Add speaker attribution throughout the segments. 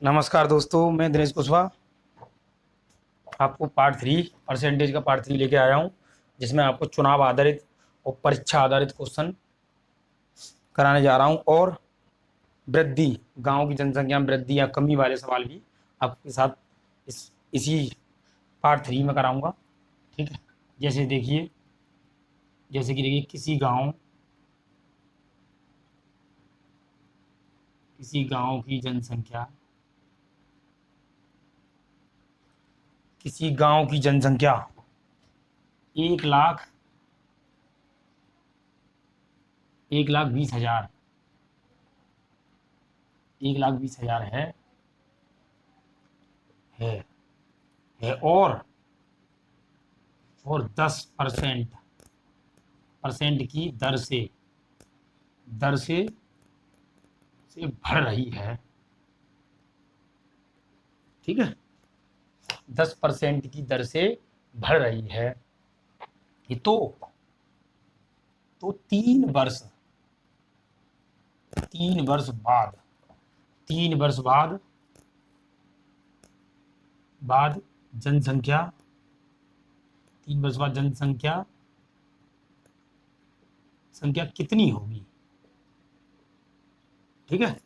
Speaker 1: नमस्कार दोस्तों, मैं दिनेश कुशवाहा आपको पार्ट 3 परसेंटेज का पार्ट 3 लेके आया हूँ, जिसमें आपको चुनाव आधारित और परीक्षा आधारित क्वेश्चन कराने जा रहा हूँ और वृद्धि, गांव की जनसंख्या में वृद्धि या कमी वाले सवाल भी आपके साथ इसी पार्ट 3 में कराऊंगा। ठीक है, जैसे कि देखिए किसी गांव की जनसंख्या 1,20,000 1,20,000 है है और 10% की दर से बढ़ रही है। ठीक है, 10% की दर से बढ़ रही है। ये तो 3 वर्ष बाद जनसंख्या 3 वर्ष बाद संख्या कितनी होगी। ठीक है,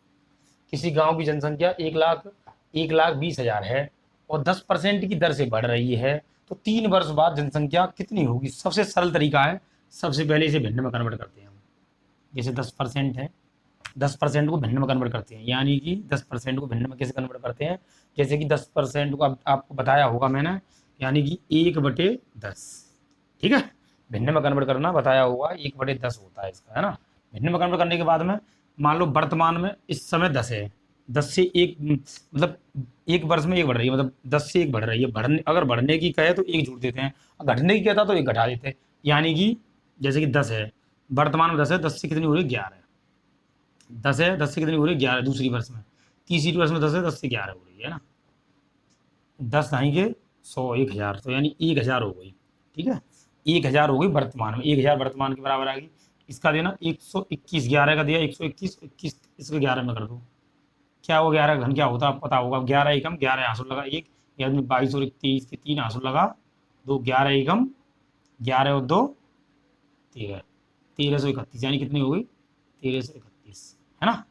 Speaker 1: किसी गांव की जनसंख्या 1,20,000 है और 10% की दर से बढ़ रही है, तो 3 वर्ष बाद जनसंख्या कितनी होगी। सबसे सरल तरीका है, सबसे पहले इसे भिन्न में कन्वर्ट करते हैं हम। जैसे 10% है, 10% को भिन्न में कन्वर्ट करते हैं, यानी कि 10% को भिन्न में कैसे कन्वर्ट करते हैं। जैसे कि 10% को अब आपको बताया होगा मैंने, यानी कि 1/10। ठीक है, भिन्न में कन्वर्ट करना बताया होगा, 1/10 होता है इसका, है ना। भिन्न में कन्वर्ट करने के बाद में मान लो वर्तमान में इस समय 10 है, 10 से 1 मतलब 1 वर्ष में 1 बढ़ रही है, मतलब 10 से 1 बढ़ रही है। अगर बढ़ने की कहे तो 1 जोड़ देते हैं, घटने की कहता तो 1 घटा देते हैं। यानी कि जैसे कि 10 है, वर्तमान में 10 है, 10 से कितनी हो रही है 11। 10 है, 10 से कितनी हो रही है 11 दूसरी वर्ष में। तीसरी वर्ष में 10 है, 10 से 11 हो रही है ना। 10 ढाई के 100, 1,000, तो यानी 1,000 हो गई। ठीक है, 1,000 हो गई वर्तमान में, 1,000 वर्तमान के बराबर आ गई। इसका देना 121, 11 का दिया 121, 21 इसको 11 में कर दो, क्या हो 11 घन क्या होता है पता होगा। 11 एकम 11 आंसू लगा 1, यानी 22 और 23 के 3 आंसू लगा 2, 11 एकम 11 और 2 13, 1331, यानी कितनी हो गई 1331, है ना।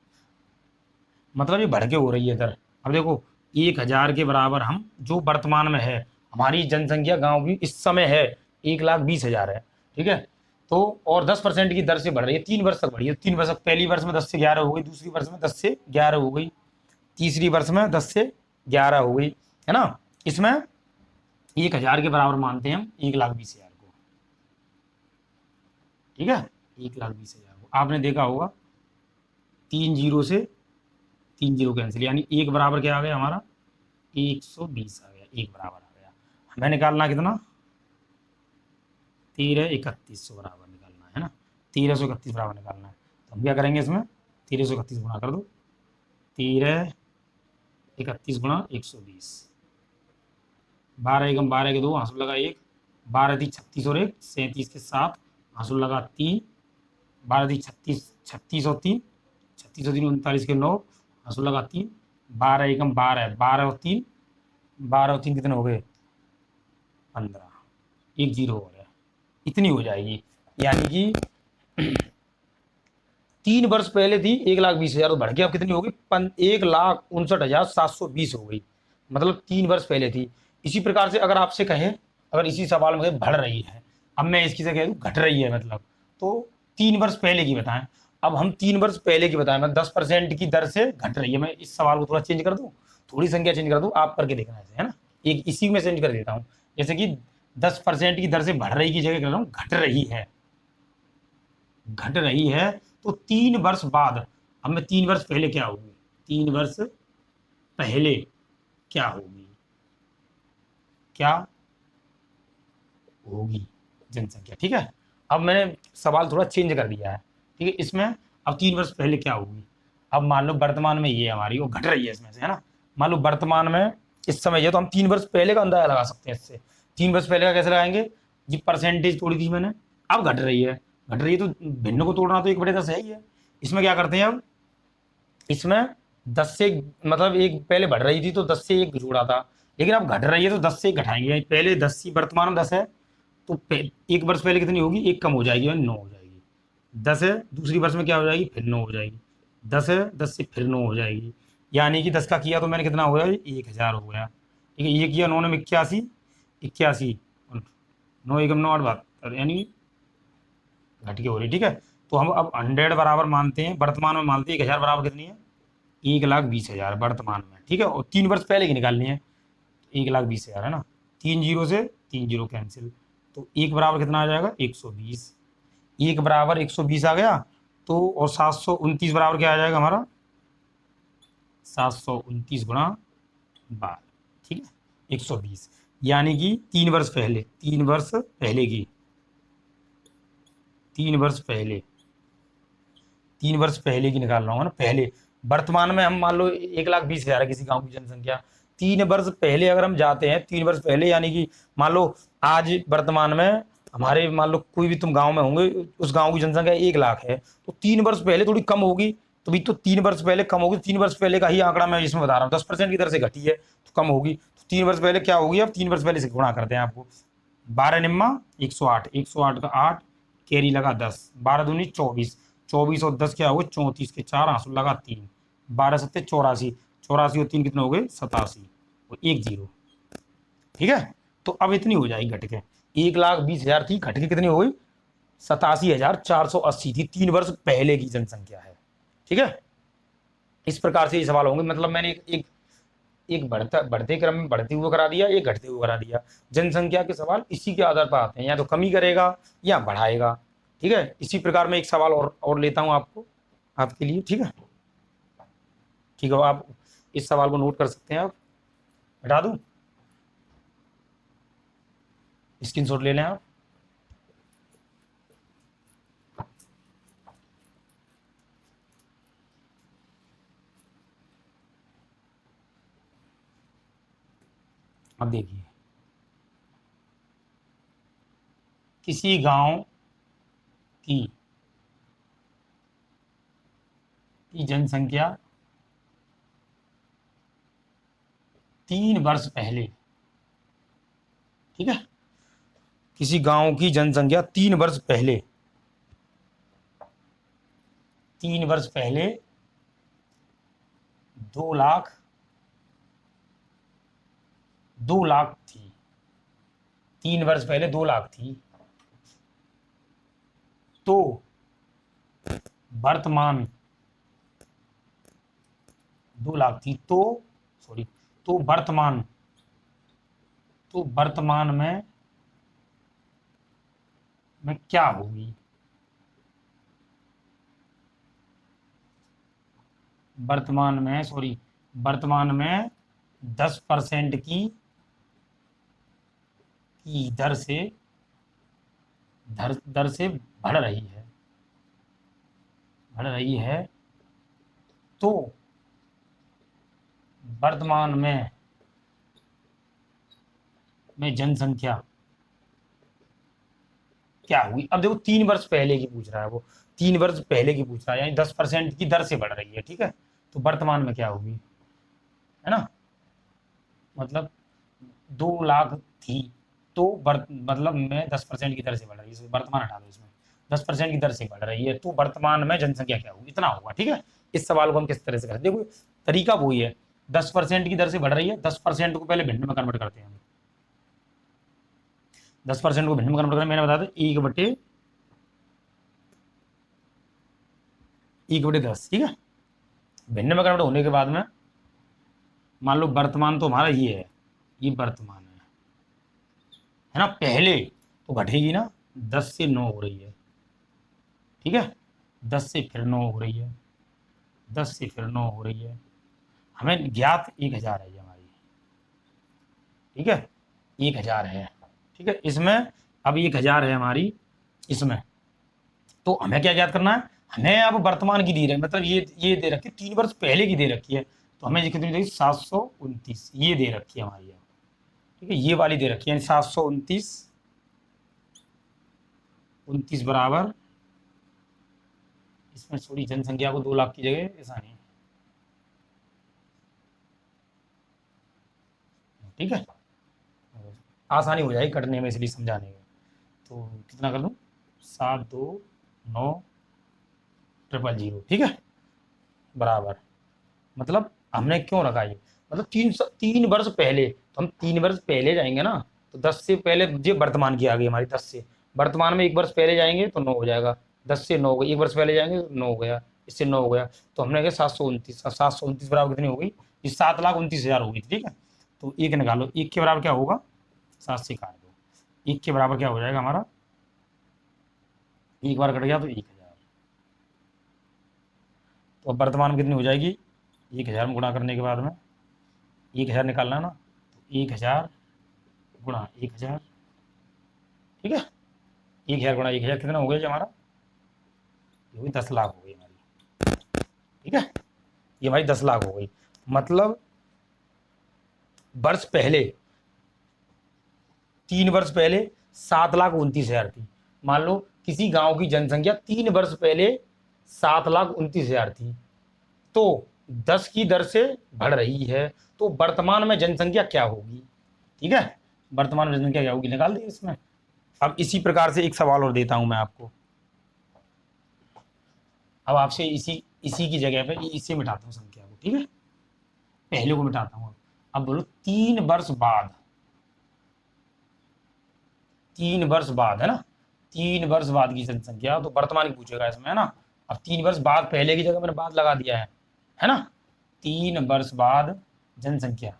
Speaker 1: मतलब ये बढ़ के हो रही है दर। अब देखो 1,000 के बराबर हम जो वर्तमान में है, हमारी जनसंख्या गांव की इस समय है 1,20,000 है। ठीक है, तो और 10% की दर से बढ़ रही है, 3 वर्ष तक बढ़ी है। 3 वर्ष तक, पहली वर्ष में 10 से 11 हो गई, दूसरी वर्ष में 10 से 11 हो गई, तीसरी वर्ष में 10 से 11 हो गई, है ना। इसमें 1,000 के बराबर मानते हैं हम 1,20,000 को। ठीक है, 1,20,000 को आपने देखा होगा 3 जीरो से 3 जीरो कैंसिल, यानी 1 बराबर क्या आ गया हमारा 120 आ गया, 1 बराबर आ गया। हमें निकालना कितना 13,31 बराबर निकालना है ना, 1331 बराबर निकालना है। तो हम क्या करेंगे, इसमें 1331 गुणा कर दो, 1331 गुणा 120, 12 एकम 12 के 2 आंसू लगा 1, 12 थी 36 और 1 37 के 7 आंसू लगा 3, 12 थी 36, 36 और 3, 36 और 3 39 के 9 आंसू लगा 3, 12 एकम 12, 12 और 3, 12 और 3 कितने हो गए 15, 1 जीरो हो गया। इतनी हो जाएगी, यानी कि 3 वर्ष पहले थी 1,20,000, तो बढ़ के अब कितनी होगी 1,59,720 हो गई, मतलब 3 वर्ष पहले थी। इसी प्रकार से अगर आपसे कहे, अगर इसी सवाल में बढ़ रही है, अब मैं इसकी जगह घट रही है मतलब, तो 3 वर्ष पहले की बताएं। अब हम 3 वर्ष पहले की बताएं, मतलब 10% की दर से घट रही है। मैं इस सवाल को थोड़ा चेंज कर दूं, थोड़ी संख्या चेंज कर दूं, आप करके देखना है ना। एक इसी में चेंज कर देता हूं, जैसे कि 10% की दर से बढ़ रही की जगह कर रहा हूं घट रही है, घट रही है। तो 3 वर्ष बाद, अब मैं 3 वर्ष पहले क्या होगी, 3 वर्ष पहले क्या होगी, क्या होगी जनसंख्या। ठीक है, अब मैंने सवाल थोड़ा चेंज कर दिया है। ठीक है, इसमें अब 3 वर्ष पहले क्या होगी। अब मान लो वर्तमान में ये हमारी वो घट रही है इसमें से, है ना। मान लो वर्तमान में इस समय ये, तो हम 3 वर्ष पहले का अंदाजा लगा सकते हैं इससे। 3 वर्ष पहले का कैसे लगाएंगे, जी परसेंटेज तोड़ी थी मैंने, अब घट रही है तो भिन्न को तोड़ना तो 1/10 है ही है। इसमें क्या करते हैं अब, इसमें 10 से मतलब एक पहले बढ़ रही थी तो 10 से एक जोड़ा था, लेकिन अब घट रही है तो 10 से एक घटाएंगे। पहले 10 ही वर्तमान में 10 है, तो एक वर्ष पहले कितनी होगी, एक कम हो जाएगी और 9 हो जाएगी। 10 है, दूसरी वर्ष में क्या हो जाएगी, फिर 9 हो जाएगी। 10 है, 10 से फिर 9 हो जाएगी, यानी कि 10 का किया तो मैंने कितना हो गया, 1000 हो गया। ठीक है, ये किया 9 ने 81, 81, 9 एकम 9 8 72, यानी घट के हो रही। ठीक है, तो हम अब 100 बराबर मानते हैं, वर्तमान में मानते हैं 1000 बराबर कितनी है, 1,20,000 वर्तमान में। ठीक है, और 3 वर्ष पहले की निकालनी है, 1,20,000 है ना, 3 जीरो से 3 जीरो कैंसिल, तो एक बराबर कितना आ जाएगा, 120। एक बराबर 120 आ गया, तो और 729 बराबर क्या आ जाएगा हमारा, 729 गुणा 12। ठीक है, 120, यानी कि 3 वर्ष पहले, 3 वर्ष पहले की, 3 वर्ष पहले, 3 वर्ष पहले की निकाल रहा हूँ ना, पहले। वर्तमान में हम मान लो 1,20,000 है किसी गांव की जनसंख्या, 3 वर्ष पहले अगर हम जाते हैं, 3 वर्ष पहले, यानी कि मान लो आज वर्तमान में हमारे, मान लो कोई भी तुम गांव में होंगे, उस गांव की जनसंख्या 1,00,000 है, तो 3 वर्ष पहले थोड़ी कम होगी, तो भी तो 3 वर्ष पहले कम होगी, 3 वर्ष पहले का ही आंकड़ा मैं इसमें बता रहा हूँ, 10% की दर से घटी है तो कम होगी, तो 3 वर्ष पहले क्या होगी, अब 3 वर्ष पहले से गुणा करते हैं आपको, 12 निम्मा 108, 108 का 8, कैरी लगा 10, 12 दूनी 24, 24 और 10 क्या हो गए, 34 के 4 आंसू लगा 3, 12 सत्ते 84, 84 और 3 कितने हो गए, 87 और 1 जीरो। ठीक है, तो अब इतनी हो जाएगी घट के, 1,20,000 थी, घट के कितनी हो गई, 87,480 थी, 3 वर्ष पहले की जनसंख्या है। ठीक है, इस प्रकार से ये सवाल होंगे, मतलब मैंने एक बढ़ते क्रम में बढ़ते हुए करा दिया, एक घटते हुए करा दिया। जनसंख्या के सवाल इसी के आधार पर आते हैं, या तो कमी करेगा या बढ़ाएगा। ठीक है, इसी प्रकार में एक सवाल और लेता हूं आपको, आपके लिए। ठीक है, ठीक है, आप इस सवाल को नोट कर सकते हैं, आप हटा दूं, स्क्रीनशॉट ले लें आप। अब देखिए, किसी गांव की जनसंख्या 3 वर्ष पहले, ठीक है, किसी गांव की जनसंख्या 3 वर्ष पहले, 3 वर्ष पहले 2 लाख, 2 लाख थी, 3 वर्ष पहले 2 लाख थी, तो वर्तमान 2 लाख थी, तो सॉरी, तो वर्तमान, तो वर्तमान में क्या होगी, वर्तमान में सॉरी, वर्तमान में 10% की दर से बढ़ रही है, बढ़ रही है, तो वर्तमान में जनसंख्या क्या हुई। अब देखो 3 वर्ष पहले की पूछ रहा है वो, 3 वर्ष पहले की पूछ रहा है, यानी 10% की दर से बढ़ रही है। ठीक है, तो वर्तमान में क्या होगी, है ना, मतलब 2 लाख थी, तो मतलब में 10% की दर से बढ़ रही है, वर्तमान हटा दो इसमें, 10% की दर से बढ़ रही है, तो वर्तमान में जनसंख्या क्या होगी, इतना होगा। ठीक है, इस सवाल को हम किस तरह से करते हैं, देखो तरीका वही है, 10% की दर से बढ़ रही है, 10% को पहले भिन्न में कन्वर्ट करते हैं हम, 10% को भिन्न में कन्वर्ट करें, मैंने बताया था 1/10। ठीक है, भिन्न में कन्वर्ट होने के बाद में मान लो वर्तमान तो हमारा ये वर्तमान है ना, पहले तो घटेगी ना, 10 से 9 हो रही है। ठीक है, 10 से फिर 9 हो रही है, 10 से फिर 9 हो रही है, हमें ज्ञात 1,000 है ये हमारी। ठीक है, 1,000 है। ठीक है, इसमें अब 1,000 है हमारी इसमें, तो हमें क्या ज्ञात करना है, हमें अब वर्तमान की दी रही, मतलब ये दे रखी है, 3 वर्ष पहले की दे रखी है, तो हमें कितनी देगी, 729 ये दे रखी है हमारी। ठीक है, ये वाली दे रखी है, यानी 729, 29 बराबर, इसमें थोड़ी जनसंख्या को 2 लाख की जगह ऐसा नहीं, ठीक है, आसानी हो जाएगी कटने में, इसलिए समझाने में। तो कितना कर दूँ, 729,000, ठीक है, बराबर। मतलब हमने क्यों रखा ये, मतलब 3 वर्ष पहले, तो हम 3 वर्ष पहले जाएंगे ना, तो 10 से पहले ये वर्तमान की आ गई हमारी, 10 से वर्तमान में 1 वर्ष पहले जाएंगे तो 9 हो जाएगा, 10 से 9 हो गई, 1 वर्ष पहले जाएंगे तो 9 हो गया, इससे 9 हो गया, तो हमने कहा 729 बराबर कितनी हो गई, ये 7,29,000 हो गई, ठीक है। तो एक निकालो, एक के बराबर क्या होगा, 7 से काट दो, एक के बराबर क्या हो जाएगा हमारा, एक बार कट गया तो 1,000। तो अब वर्तमान में कितनी हो जाएगी, 1,000 में गुणा करने के बाद में 1,000 निकालना है ना, तो 1,000 गुणा 1,000, ठीक है, 1,000 गुणा 1,000 कितना हो गया जी हमारा, ये हुई 10 लाख हो गई हमारी, ठीक है, ये हमारी 10 लाख हो गई। मतलब वर्ष पहले, 3 वर्ष पहले 7,29,000 थी। मान लो किसी गांव की जनसंख्या 3 वर्ष पहले 7,29,000 थी, तो 10 की दर से बढ़ रही है, तो वर्तमान में जनसंख्या क्या होगी, ठीक है, वर्तमान में जनसंख्या क्या होगी निकाल दी इसमें। अब इसी प्रकार से एक सवाल और देता हूं मैं आपको, अब आपसे इसी की जगह पे इसे मिटाता हूं संख्या को, ठीक है, पहले को मिटाता हूं। अब बोलो 3 वर्ष बाद, 3 वर्ष बाद है ना, 3 वर्ष बाद की जनसंख्या, तो वर्तमान की पूछेगा इसमें, है ना। अब 3 वर्ष बाद, पहले की जगह मैंने बाद लगा दिया है ना, 3 वर्ष बाद जनसंख्या,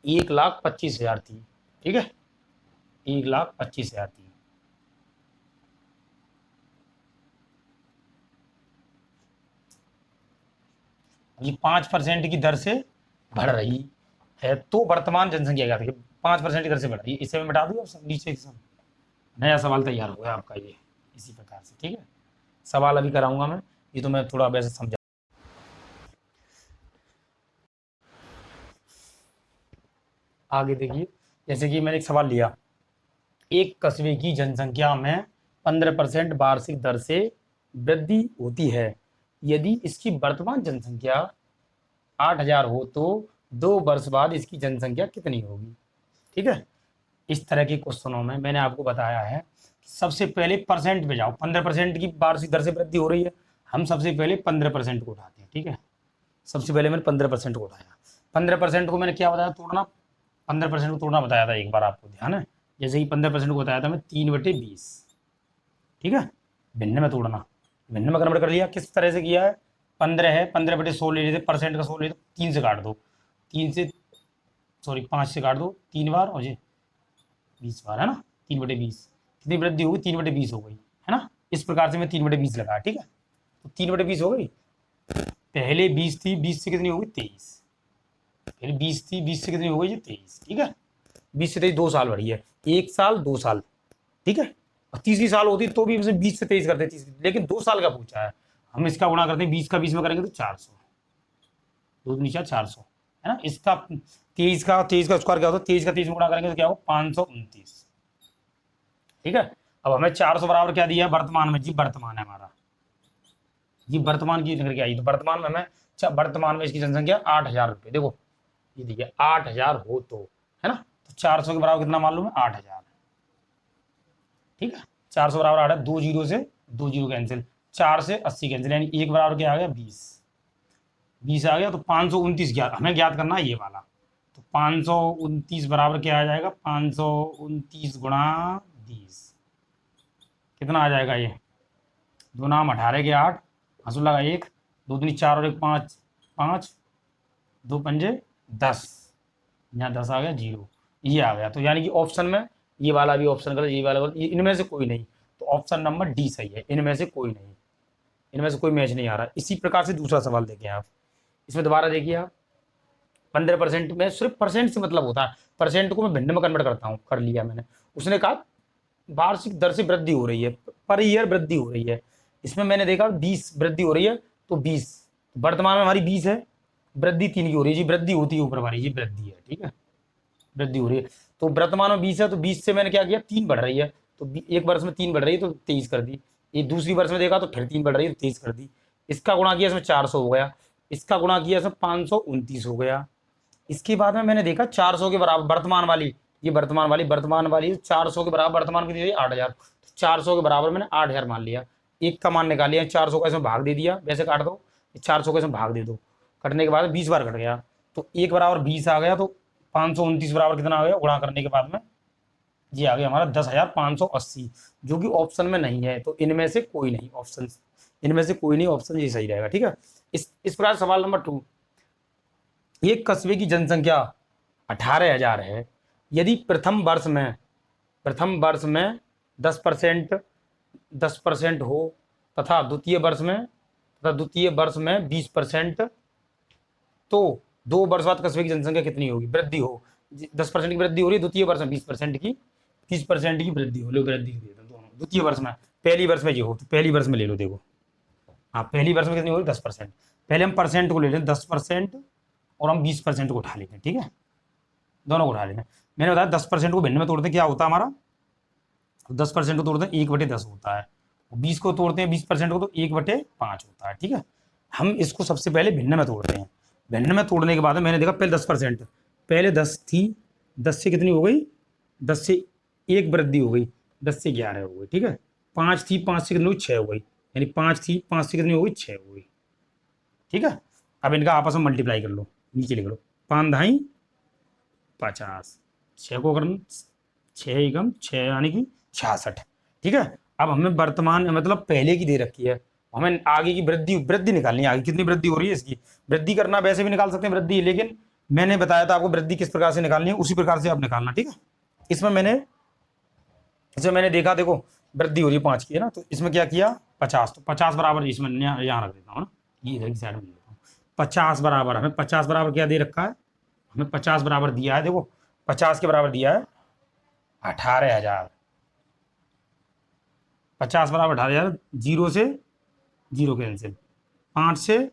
Speaker 1: एक लाख 25,000 थी, ठीक है, 1,25,000 थी। ये 5% की दर से बढ़ रही है, तो वर्तमान जनसंख्या क्या थी, 5% की दर से बढ़ रही है, इसे मैं मिटा दूँ नीचे सब, नया सवाल तैयार हो गया आपका ये, इसी प्रकार से, ठीक है। सवाल अभी कराऊंगा मैं, ये तो मैं थोड़ा वैसे समझा। आगे देखिए, जैसे कि मैंने एक सवाल लिया, एक कस्बे की जनसंख्या में 15% वार्षिक दर से वृद्धि होती है, यदि इसकी वर्तमान जनसंख्या 8,000 हो तो 2 वर्ष बाद इसकी जनसंख्या कितनी होगी, ठीक है। इस तरह के क्वेश्चनों में मैंने आपको बताया है, सबसे पहले परसेंट पे जाओ, 15% की वार्षिक दर से वृद्धि हो रही है, हम सबसे पहले 15% को उठाते हैं, ठीक है। सबसे पहले मैंने 15% को उठाया, 15% को मैंने क्या बताया, तोड़ना, 15% को तोड़ना बताया था एक बार, आपको ध्यान है। जैसे कि 15% को बताया था मैं 3/20, ठीक है, भिन्न में तोड़ना, भिन्न में कन्वर्ट कर लिया, किस तरह से किया है, 15 है, 15/100 ले लेते, परसेंट का 100 ले लेते, 3 से काट दो, 5 से काट दो 3 बार, और ये 20 बार, है ना, 3/20 कितनी वृद्धि होगी, 3/20 हो गई, है ना। इस प्रकार से मैं 3/20 लगाया, ठीक है, तो 3/20 हो गई। पहले 20 थी, 20 से कितनी हो गई, 23, पहले 20 थी, 20 से कितनी हो गई, 23, ठीक है, 20 से 23 2 साल बढ़ी है, 1 साल 2 साल, ठीक है। और तीसरी साल होती तो भी उसे 20 से 23 करते, लेकिन 2 साल का पूछा है, हम इसका गुणा करते हैं, 20 का 20 में करेंगे तो 400, 2 नीचा 400, है ना। इसका 23 का स्क्वायर क्या होता है, 23 का 23 में गुणा करेंगे तो क्या हो, 529, ठीक है। अब हमें 400 बराबर क्या दिया है वर्तमान में, जी वर्तमान है हमारा, जी वर्तमान की निकल के आई, तो वर्तमान में हमें वर्तमान में इसकी जनसंख्या 8,000 रुपये, देखो ये देखिए 8,000 हो तो, है ना, तो 400 के बराबर कितना मालूम है, 8,000, ठीक है, 400 बराबर 8 है, 2 जीरो से 2 जीरो कैंसिल, 4 से 80 कैंसिल, यानी 1 बराबर क्या आ गया, 20 आ गया, तो 529 ज्ञात हमें ज्ञात करना है ये वाला, तो 529 बराबर क्या आ जाएगा, 529 गुणा 20 कितना आ जाएगा, ये 2 नाम 18 के 8, हंसू लगा 1, 2 दूनी 4 और 1 5, 5 2 पंजे 10, यहाँ 10 आ गया, 0 ये आ गया। तो यानी कि ऑप्शन में ये वाला भी ऑप्शन गलत, ये वाला गलत, इनमें से कोई नहीं, तो ऑप्शन नंबर डी सही है, इनमें से कोई नहीं, इनमें से कोई मैच नहीं आ रहा। इसी प्रकार से दूसरा सवाल देखिए आप, इसमें दोबारा देखिए आप, 15% में सिर्फ परसेंट से मतलब होता है, परसेंट को मैं भिन्न में कन्वर्ट करता हूँ, कर लिया मैंने। उसने कहा वार्षिक दर से वृद्धि हो रही है, पर ईयर वृद्धि हो रही है, इसमें मैंने देखा 20 वृद्धि हो रही है, तो 20 वर्तमान में हमारी 20 है, वृद्धि 3 की हो रही है जी, वृद्धि होती है ऊपर हमारी, ये वृद्धि है, ठीक है, वृद्धि हो रही है, तो वर्तमान में 20 है, तो 20 से मैंने क्या किया, 3 बढ़ रही है, तो एक वर्ष में 3 बढ़ रही है तो 23 कर दी। ये दूसरी वर्ष में देखा तो फिर 3 बढ़ रही है तो 23 कर दी। इसका गुणा किया इसमें 400 हो गया, इसका गुणा किया इसमें 529 हो गया। इसके बाद में मैंने देखा 400 के बराबर वर्तमान वाली, ये वर्तमान वाली 400 के बराबर वर्तमान की दी 8000, 400 के बराबर मैंने 8000 मान लिया। एक का मान निकाल लिया, 400 का इसमें भाग दे दिया, वैसे काट दो, 400 का इसमें भाग दे दो, कटने के बाद 20 बार कट गया तो 1 बराबर 20 आ गया। तो 529 बराबर कितना आ गया, गुणा करने के बाद में ये आ गया हमारा 10,580, जो कि ऑप्शन में नहीं है। तो इनमें से कोई नहीं ऑप्शन, इनमें से कोई नहीं ऑप्शन, ये सही रहेगा। ठीक है, इस प्रकार सवाल नंबर 2, एक कस्बे की जनसंख्या 18,000 है। यदि प्रथम वर्ष में 10% हो तथा द्वितीय वर्ष में 20%, तो 2 वर्ष बाद कस्बे की जनसंख्या कितनी होगी, वृद्धि हो। 10% की वृद्धि हो रही है, द्वितीय वर्ष में 20% की वृद्धि हो, लो वृद्धि दे दो दोनों। द्वितीय वर्ष में, पहली वर्ष में ये हो तो पहली वर्ष में ले लो, देखो हाँ पहली वर्ष में कितनी होगी 10%। पहले हम परसेंट को ले लें 10% और हम 20% को उठा लेते हैं। ठीक है, दोनों को उठा लेते हैं। मैंने बताया 10% को भिन्न में तोड़ते क्या होता है हमारा, 10% को तोड़ते हैं 1/10 होता है, 20 को तोड़ते हैं 20% को तो 1/5 होता है। ठीक है, हम इसको सबसे पहले भिन्न में तोड़ते हैं। भिन्न में तोड़ने के बाद मैंने देखा पहले 10%, पहले 10 थी, 10 से कितनी हो गई, 10 से 1 वृद्धि हो गई, 10 से 11 हो गई। ठीक है, 5 थी, 5 से कितनी हुई 6 हो गई, यानी 5 थी, 5 से कितनी हो गई 6 हो गई। ठीक है, अब इनका आपस में मल्टीप्लाई कर लो, नीचे लिख लो 5 ढाई 50, 6 को करना 6 एकम 6 यानी कि 66। ठीक है, अब हमें वर्तमान मतलब पहले की दे रखी है, हमें आगे की वृद्धि निकालनी है। आगे कितनी वृद्धि हो रही है इसकी, वृद्धि करना वैसे भी निकाल सकते हैं वृद्धि, लेकिन मैंने बताया था आपको वृद्धि किस प्रकार से निकालनी है, उसी प्रकार से आप निकालना। ठीक है, इसमें मैंने देखा, देखो वृद्धि हो रही है 5 की है ना, तो इसमें क्या किया 50, तो 50 बराबर इसमें यहाँ रख देता हूँ ना, ये साइड में 50 बराबर, हमें 50 बराबर क्या दे रखा है, हमें 50 बराबर दिया है, देखो 50 के बराबर दिया है 18,000, 50 बराबर 18,000, 0 से 0 कैंसिल, 5 से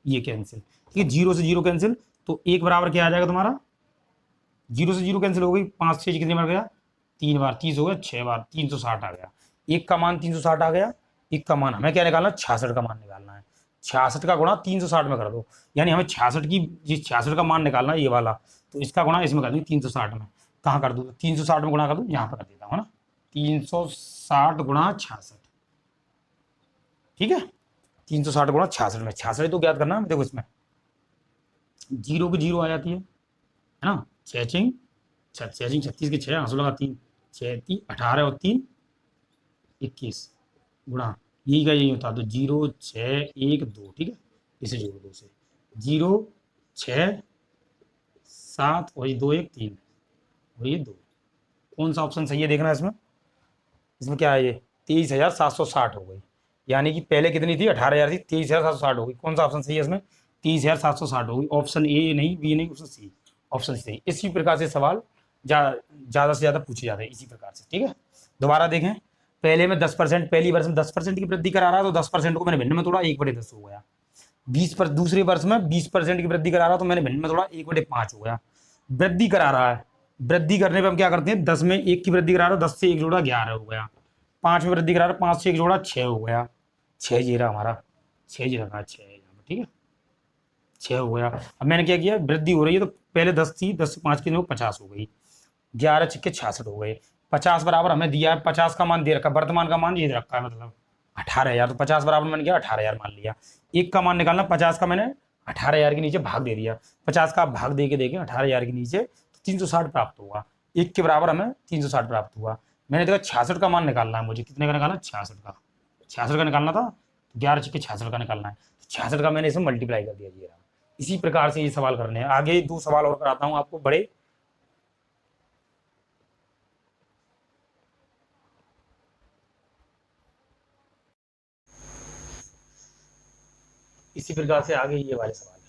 Speaker 1: ये कैंसिल, ठीक है 0 से 0 कैंसिल, तो 1 बराबर क्या आ जाएगा तुम्हारा, 0 से 0 कैंसिल हो गई, 5 से कितनी बार गया 3 बार, 30 हो गया 6 बार, 360 आ गया। एक का मान 360 आ गया, एक का मान हमें क्या निकालना, 66 का मान निकालना है। 66 का गुणा 360 में कर दो, यानी हमें 66 का मान निकालना है ये वाला, तो इसका गुणा इसमें कर दूँ 360 में, कहाँ कर दूँ 360 में गुणा कर दूँ, यहाँ पर कर देता हूँ ना, 360 गुणा 66। ठीक है, 360 गुणा 66 में, 66 तो ज्ञात करना है। देखो इसमें 0 की 0 आ जाती है ना, 6 36 के 6 आंसू लगा 3, 6 3 18 और 3 21 गुणा, यही का यही होता है, तो 0 6 1 2। ठीक है, इसे जोड़ दो से 0 6 7 वही 2 1 3 वही 2। कौन सा ऑप्शन सही है देखना इसमें, इसमें क्या है ये 23,760 हो गई, यानी कि पहले कितनी थी 18,000 थी, 23,760 हो गई। कौन सा ऑप्शन सही है इसमें, 23,760 हो गई, ऑप्शन ए नहीं, बी नहीं, ऑप्शन सी, ऑप्शन सही। इसी प्रकार से सवाल ज़्यादा से ज़्यादा पूछे जाते हैं इसी प्रकार से। ठीक है, दोबारा देखें, पहले में 10%, पहली वर्ष में 10% की वृद्धि करा रहा है, तो 10% को मैंने भिन्न में तोड़ा 1/10 हो गया। 20 पर दूसरे वर्ष में 20% की वृद्धि करा रहा है, तो मैंने भिन्न में तोड़ा 1/5 हो गया। वृद्धि करा रहा है, वृद्धि करने पर हम क्या करते हैं, 10 में 1 की वृद्धि करा रहा है, 10 से 1 जोड़ा 11 हो गया। 5 में वृद्धि करा रहा है, 5 से 1 जोड़ा 6 हो गया, 6 जीरा हमारा 6 जी रखा 6 है। ठीक है, 6 हो गया। अब मैंने क्या किया, वृद्धि हो रही है तो पहले 10 थी, 10 से 5 की 50 हो गई, 11 छिक्के 66 हो गए। 50 बराबर हमें दिया है, 50 का मान दे रखा है, वर्तमान का मान ये दे रखा है मतलब 18,000, तो 50 बराबर मैंने किया 18,000 मान लिया। एक का मान निकालना, 50 का मैंने 18,000 के नीचे भाग दे दिया, 50 का भाग दे के देखें 18,000 के नीचे तो 360 प्राप्त होगा, एक के बराबर हमें 360 प्राप्त हुआ। मैंने देखा 66 का मान निकालना है मुझे, कितने का निकालना, 66 का निकालना था, 11 छिक्के 66 का निकालना है, 66 का मैंने इसमें मल्टीप्लाई कर दिया जी। इसी प्रकार से ये सवाल करने हैं। आगे 2 सवाल और कराता हूं आपको बड़े, इसी प्रकार से आगे ये वाले सवाल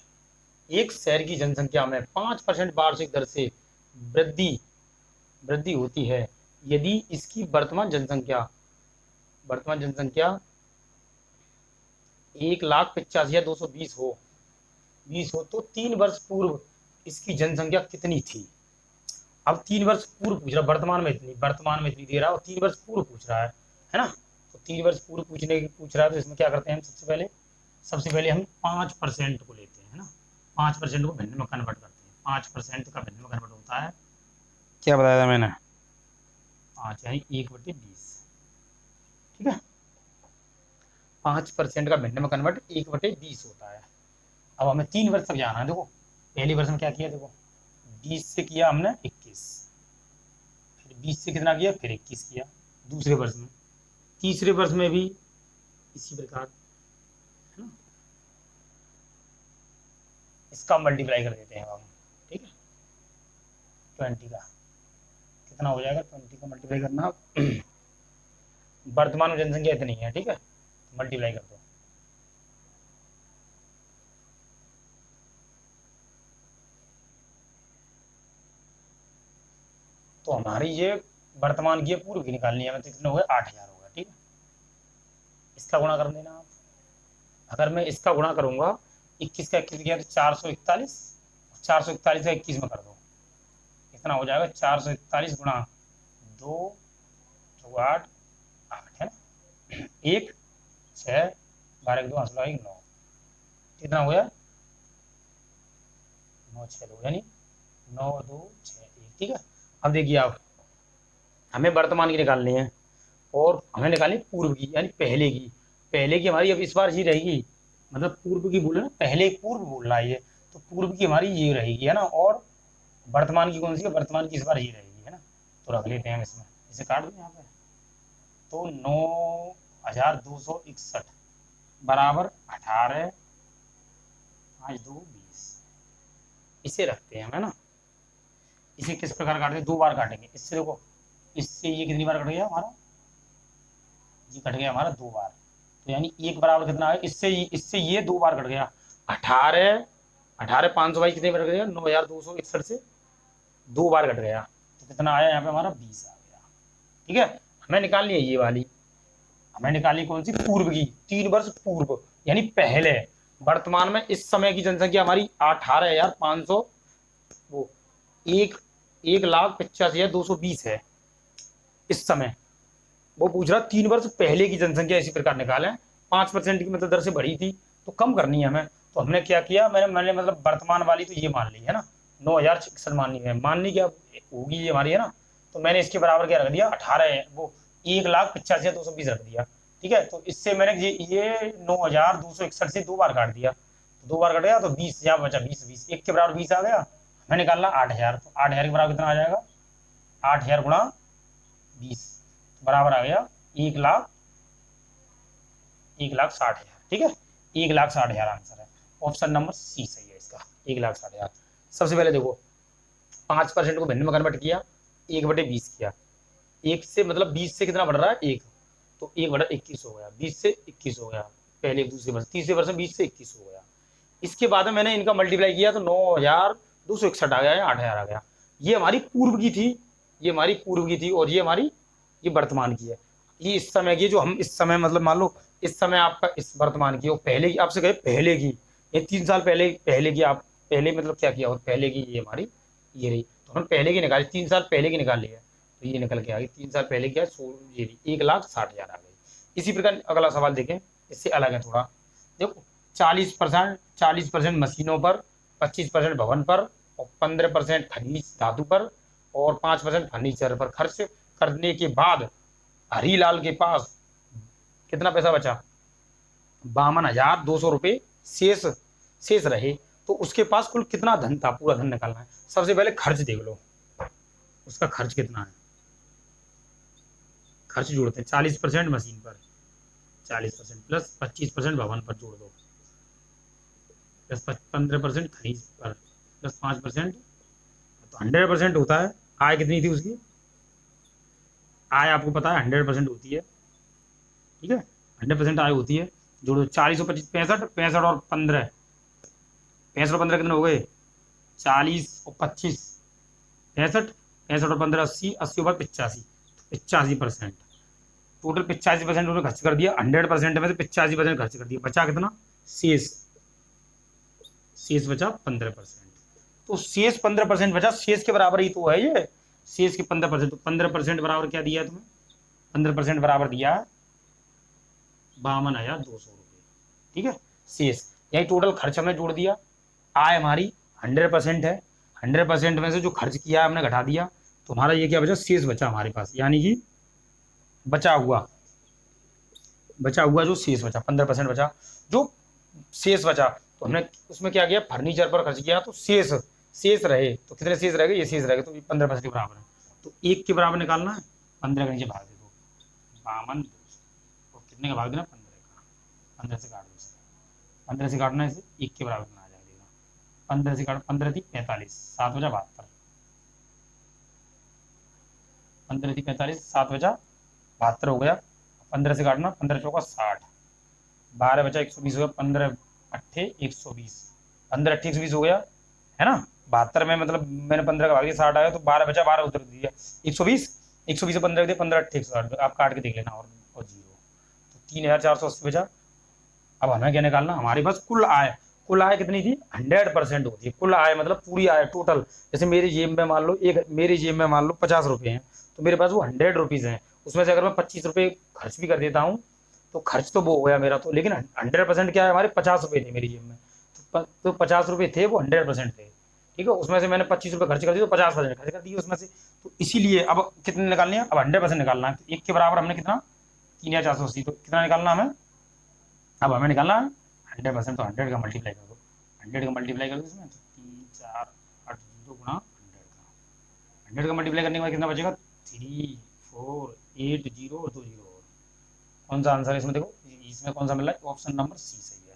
Speaker 1: है। एक शहर की जनसंख्या में 5% वार्षिक दर से वृद्धि होती है। यदि इसकी वर्तमान जनसंख्या 1,85,220 हो तो 3 वर्ष पूर्व इसकी जनसंख्या कितनी थी। अब 3 वर्ष पूर्व पूछ रहा, वर्तमान में इतनी दे रहा है और 3 वर्ष पूर्व पूछ रहा है ना। तो 3 वर्ष पूर्व पूछ रहा है तो इसमें क्या करते हैं हम, सबसे पहले हम 5% को लेते हैं, है ना। 5% को भिन्न में कन्वर्ट करते हैं। 5% का भिन्न में कन्वर्ट होता है, क्या बताया था मैंने, 5 यानी 1/20, ठीक है। 5% का भिन्न में कन्वर्ट 1/20 होता है। अब हमें 3 वर्ष तक जाना है। देखो पहले वर्ष में क्या किया, देखो 20 से किया हमने 21, फिर 20 से कितना किया, फिर 21 किया दूसरे वर्ष में। तीसरे वर्ष में भी इसी प्रकार, है ना, इसका मल्टीप्लाई कर देते हैं हम, ठीक है। 20 का कितना हो जाएगा, 20 का मल्टीप्लाई करना वर्तमान में जनसंख्या इतनी है, ठीक है, मल्टीप्लाई कर दो। तो हमारी ये वर्तमान की पूर्व की निकालनी है, मतलब कितने हो गए, 8000 हो गया, ठीक है। इसका गुणा कर देना आप। अगर मैं इसका गुणा करूंगा 21 का 21 किया तो 441, 441 का 21 में कर दो, कितना हो जाएगा, 441 गुणा 2 2 8 8, है ना, 1 6 12 2 8 9, कितना हो गया, 9 6 2 यानी 9 2 6 1, ठीक है। अब देखिए आप, हमें वर्तमान की निकालनी है और हमें निकालनी पूर्व की, यानी पहले की हमारी अब इस बार ये रहेगी, मतलब पूर्व की बोले ना, पहले पूर्व बोल रहा है ये, तो पूर्व की हमारी ये रहेगी, है ना। और वर्तमान की कौन सी है, वर्तमान की इस बार ये रहेगी, है ना। तो रख लेते हैं हम इसमें, इसे काट दें यहाँ पे। तो 9261 बराबर 18 5 2 20, इसे रखते हैं हम, है ना। इसे किस प्रकार काटेंगे, 2 बार काटेंगे। इससे देखो, इससे ये कितनी बार कट गया हमारा, ये कट गया हमारा 2 बार, तो यानी 1 बराबर कितना है, इससे ये 2 बार कट गया। 18 522 कितने बार कट गया, 9261 से 2 बार कट गया, तो कितना आया यहाँ पे हमारा 20 आ गया, ठीक है। हमें निकालनी है ये वाली, हमें निकालनी कौन सी, पूर्व की, 3 वर्ष पूर्व, यानी पहले। वर्तमान में इस समय की जनसंख्या हमारी 18,500 वो 1,85,220 है इस समय। वो पूछ रहा 3 वर्ष पहले की जनसंख्या इसी प्रकार निकालें। 5% की मतलब दर से बढ़ी थी तो कम करनी है हमें, तो हमने क्या किया, मैंने मतलब वर्तमान वाली तो ये मान ली, है ना, 9061 माननी क्या होगी ये हमारी, है ना। तो मैंने इसके बराबर क्या रख दिया, 18 वो 1,85,220 रख दिया, ठीक है। तो इससे मैंने ये 9261 से 2 बार काट दिया, तो 2 बार कट गया तो 20,000 बचा, 20 1 के बराबर 20 आ गया। हमें निकालना 8000, तो 8000 के बराबर कितना आ जाएगा, 8000 गुणा 20 बराबर आ गया 1,60,000, ठीक है। 1,60,000 आंसर है, ऑप्शन नंबर सी सही है इसका, 1,60,000। सबसे पहले देखो 5% को भिन्न में कन्वर्ट किया, 1/20 किया, 1 से मतलब 20 से कितना बढ़ रहा है, 1, तो 1/21 हो गया, 20 से 21 हो गया पहले दूसरे वर्ष, तीसरे वर्ष में 20 से 21 हो गया। इसके बाद में मैंने इनका मल्टीप्लाई किया तो 9261 आ गया, 8000 आ गया। ये हमारी पूर्व की थी, और ये हमारी ये वर्तमान की है। ये इस समय की, जो हम इस समय मतलब मान लो इस समय आपका इस वर्तमान की, और पहले की आपसे कहे पहले की, ये 3 साल पहले की, आप पहले मतलब क्या किया, और पहले की ये हमारी ये रही, तो हम पहले की निकाली, 3 साल पहले की निकाल लिया, तो ये निकल के आ गई 3 साल पहले की, ये 1,60,000 आ गई। इसी प्रकार अगला सवाल देखें, इससे अलग है थोड़ा। देखो 40% मशीनों पर, 25% भवन पर, और 15% खनिज धातु पर, और 5% फर्नीचर पर खर्च करने के बाद हरीलाल के पास कितना पैसा बचा, 52,200 रुपये शेष रहे। तो उसके पास कुल कितना धन था, पूरा धन निकालना है। सबसे पहले खर्च देख लो, उसका खर्च कितना है, खर्च जोड़ते हैं। 40% मशीन पर, 40% प्लस 25% भवन पर जोड़ दो, प्लस 15% खरीद पर, प्लस 5%, तो 100% होता है। आय कितनी थी उसकी, आय आपको पता है 100% होती है, ठीक है, 100% आय होती है। जोड़ो 40 और 25, 65, 65 और 15, 65 और 15 कितने हो गए, 40 और 25 65, 65 और 15 80, 80 और 85, 85%, टोटल 85% उन्होंने खर्च कर दिया। 100% में से 85% खर्च कर दिया, बचा कितना, शेष बचा 15%। तो शेष 15% बचा, शेष के बराबर ही तो है ये, शेष के 15%, तो 15% बराबर क्या दिया है तुम्हें, 15% बराबर दिया 52,200 रुपये। ठीक है, शेष यही टोटल खर्च हमने जोड़ दिया। आय हमारी 100% है, 100% में से जो खर्च किया है हमने घटा दिया, तो हमारा ये क्या बचा, शेष बचा हमारे पास, यानी कि बचा हुआ जो शेष बचा 15% बचा, जो शेष बचा, तो हमने उसमें क्या किया, फर्नीचर पर खर्च किया, तो शेष रहे, तो कितने शेष रह गए, ये शेष रह गए, तो 15% के बराबर है। तो 1 के बराबर निकालना है, 15 का नीचे भाग दे दो, 52,200, और कितने का भाग देना, 15 का, 15 से काट दो, 15 से काटना, इसे 1 के बराबर आ जाएगा, 15 से काट, 15 थी 45, 7 बजा 72, 15 थी 45, 7 बजा 72 हो गया, 15 से काटना, 15 चौका 60, 12 बचा 120 हो गया, 15 अट्ठे 120, 15 अट्ठे 120 हो गया, है ना, 72 में मतलब मैंने 15 का भाग दिया, 60 आया, तो 12 बचा, 12 उधर दिया 120, 120 से 15 दिया, 15 अट्ठे 160, आप काट के देख लेना, और जीरो, तो 3,480 बचा। अब हमें क्या निकालना, हमारे पास कुल आय कितनी थी, 100% होती है कुल आय, मतलब पूरी आय टोटल। जैसे मेरी जेब में मान लो मेरी जेब में मान लो 50 रुपये हैं, तो मेरे पास वो 100 रुपीज़ हैं, उसमें से अगर मैं 25 रुपये खर्च भी कर देता हूँ, तो खर्च तो वो हो गया मेरा, तो लेकिन 100% क्या है, हमारे 50 रुपये थे मेरी जेब में, तो 50 रुपये थे, वो 100% थे। ठीक है, उसमें से मैंने 25 रुपये खर्च कर दिए, तो 50% खर्च कर दिए उसमें से, तो इसीलिए अब कितने निकालने हैं, अब 100% निकालना है, तो 1 के बराबर हमने कितना, 3,480, तो कितना निकालना हमें, अब हमें निकालना है 100%, तो 100 का मल्टीप्लाई कर दो, 100 का मल्टीप्लाई कर दो इसमें, तो 3 4 8 0 गुणा 100 का मल्टीप्लाई करने के बाद कितना बचेगा, 3 4 8 0 और 2 0 और कौन सा आंसर है इसमें, देखो इसमें कौन सा मिल रहा है, ऑप्शन नंबर सी सही है।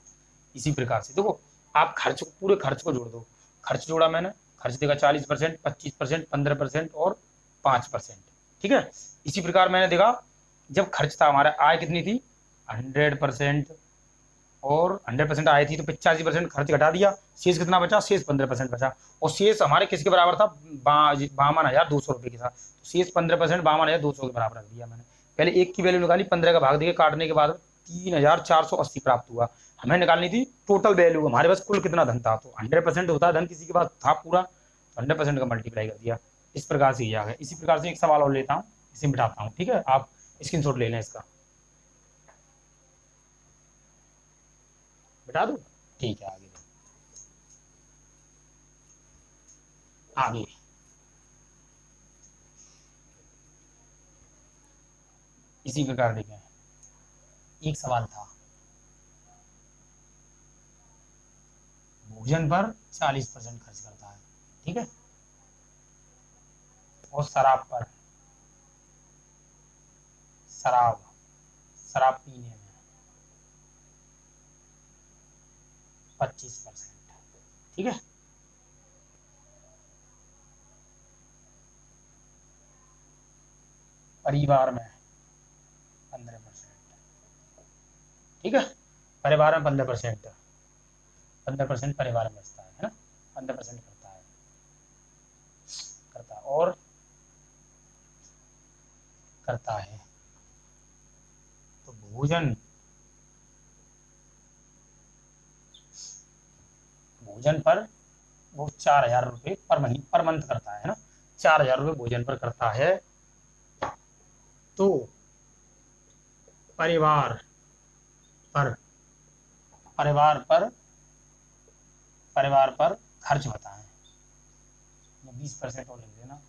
Speaker 1: इसी प्रकार से देखो, आप खर्च पूरे खर्च को जोड़ दो, खर्च जोड़ा मैंने, खर्च देगा 40%, 25%, 15% और 5%। ठीक है, इसी प्रकार मैंने देखा, जब खर्च था हमारा, आय कितनी थी 100%, और 100% आय थी, तो 85% खर्च घटा दिया, शेष कितना बचा, शेष 15% बचा, और शेष हमारे किसके बराबर था, 52,200 रुपये के साथ, तो शेष 15% 52,200 के बराबर रख दिया मैंने। पहले 1 की वैल्यू निकाली, 15 का भाग देके काटने के बाद 3,480 प्राप्त हुआ। हमें निकालनी थी टोटल वैल्यू, हमारे पास कुल कितना धन था, तो 100% होता है धन किसी के पास था पूरा, तो 100% का मल्टीप्लाई कर दिया, इस प्रकार से ये आ गया। इसी प्रकार से एक सवाल और लेता हूँ, इसे बिठाता हूँ, ठीक है, आप स्क्रीनशॉट ले लें इसका, बिठा दो, ठीक है, आगे इसी प्रकार देखें, एक सवाल था, भोजन पर 40% खर्च करता है, ठीक है, और शराब पीने में 25%, ठीक है, परिवार में 15%, ठीक है, परिवार में 15%, 15% परिवार में बचता है ना, 15% करता है और करता है, तो भोजन पर वो 4,000 रुपये पर मंथ करता है ना, 4,000 रुपये भोजन पर करता है, तो परिवार पर खर्च बताएं, 20% और लिख देना,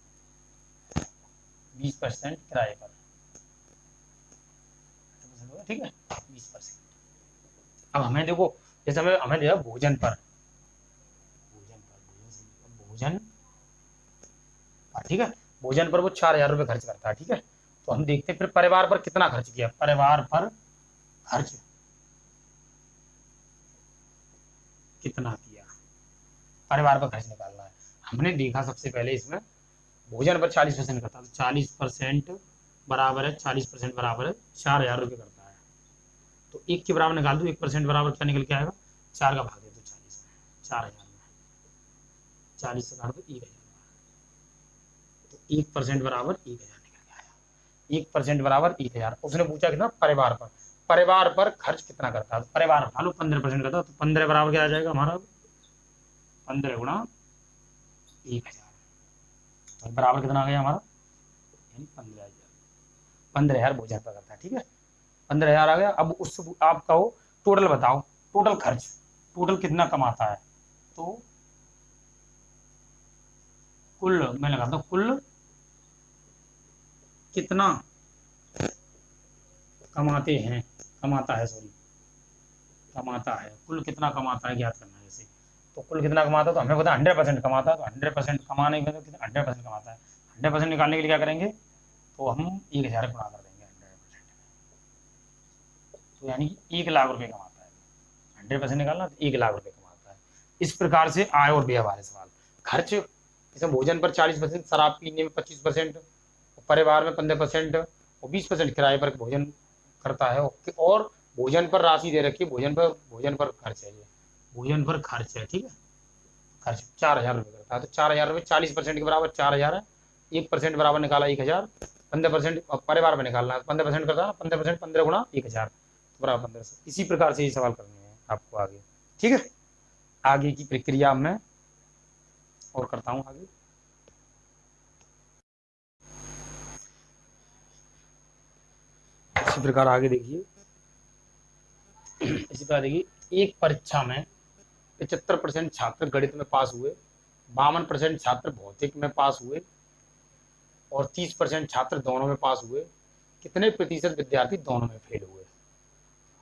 Speaker 1: 20% किराए पर, ठीक है, 20%। अब हमें देखो, जैसे हमें दिया भोजन पर, ठीक है, भोजन पर वो 4,000 रुपये खर्च करता है, ठीक है, तो हम देखते हैं फिर परिवार पर कितना खर्च किया, परिवार पर खर्च कितना किया, परिवार पर खर्च निकालना है। हमने देखा सबसे पहले इसमें भोजन पर 40% करता है, तो 40% बराबर है 40% बराबर है 4,000 रुपये करता है, तो 1 के बराबर निकाल दो, 1% बराबर क्या निकल के आएगा, 4 का भाग दे दो 40 में, 4,000 में 40 से काट दो 1,000, तो 1% बराबर 1,000 निकल के आया, 1% बराबर 1,000। उसने पूछा कितना, परिवार पर खर्च कितना करता है, तो परिवार मान लो 15% करता है, तो 15 बराबर क्या आ जाएगा हमारा, 15 गुणा 1000 बराबर कितना आ गया हमारा, यानी 15,000। 15,000 भोजन पर करता है, ठीक है, 15,000 आ गया। अब उस आप कहो टोटल बताओ, टोटल खर्च, टोटल कितना कमाता है, तो कुल मैं लगाता हूँ, कुल कितना कमाते हैं, कमाता है, सॉरी कमाता है, कुल कितना कमाता है ज्ञात करना है। जैसे तो कुल कितना कमाता है, तो हमें पता है 100% कमाता है, तो 100% कमाने में तो कितना 100% कमाता है, 100% निकालने के लिए क्या करेंगे, तो हम 1000 गुणा कर देंगे 100%, तो यानी कि 1 लाख रुपए कमाता है। 100% निकालना तो 1 लाख रुपए कमाता है। इस प्रकार से आय और व्यय वाले सवाल। खर्च जैसे भोजन पर 40%, शराब पीने में 25%, परिवार में 15% और 20% किराए पर भोजन करता है, और भोजन पर राशि दे रखी है, भोजन पर खर्च है, ये भोजन पर खर्च है, ठीक है, खर्च 4,000 रुपये करता है। तो 4,000 रुपये 40% के बराबर 4,000 है, 1% बराबर निकाला 1,000, 15% परिवार में निकालना है, 15% करता है, 15% 15 गुणा 1,000 बराबर 1500। इसी प्रकार से ये सवाल करने हैं आपको आगे, ठीक है। आगे की प्रक्रिया में और करता हूँ आगे। इसी प्रकार आगे देखिए, इसी प्रकार देखिए, एक परीक्षा में 75% छात्र गणित में पास हुए, 52% छात्र भौतिक में पास हुए और 30% छात्र दोनों में पास हुए। कितने प्रतिशत विद्यार्थी दोनों में फेल हुए,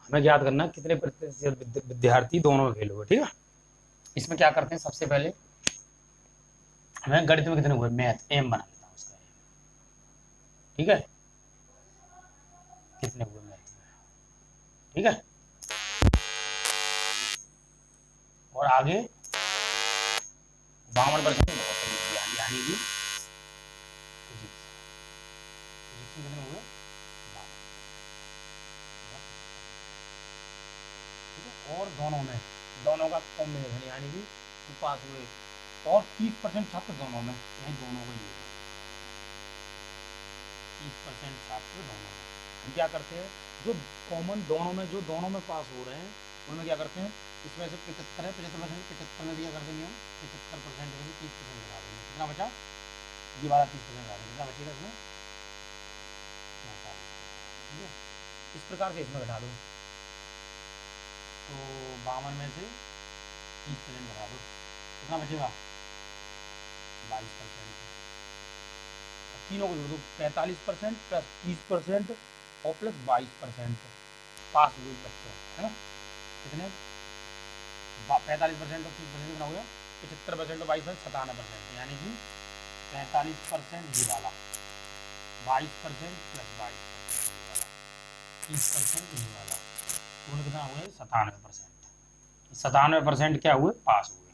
Speaker 1: हमें याद करना है कितने प्रतिशत विद्यार्थी दोनों में फेल हुए, ठीक है। इसमें क्या करते हैं, सबसे पहले हमें गणित में कितने हुए, मैथ एम बना लेता हूँ उसका, ठीक है, कितने हुए मैथ में, ठीक है। और आगे 52% यानी कि कितने हुए, और दोनों का कॉम्बिनेशन यानी कि पास हुए, और 30% छात्र दोनों में, यानी दोनों को ये 30% छात्र दोनों में। हम क्या करते हैं, जो कॉमन दोनों में, जो दोनों में पास हो रहे हैं उनमें क्या करते हैं, इसमें से 75 है, 75% 75 में दिया कर देंगे हम, 75% में 30% लगा देंगे, कितना बचा, ये वाला 30% लगा देंगे, कितना बचेगा इसमें, ठीक है। इस प्रकार से इसमें घटा दो, तो 52 में से 30% घटा दो, कितना बचेगा, 22%। तीनों को जोड़ दो, 45% प्लस 30% और प्लस 22% पास हुए बच्चे, है ना, कितने, 45% और 30% कितना हो गया, 75% और 22% 97%, यानी कि 45% ये वाला, 22% प्लस 22% ये वाला, 30% ये वाला, तो कितना हुआ है 97%। 97% क्या हुए, पास हुए।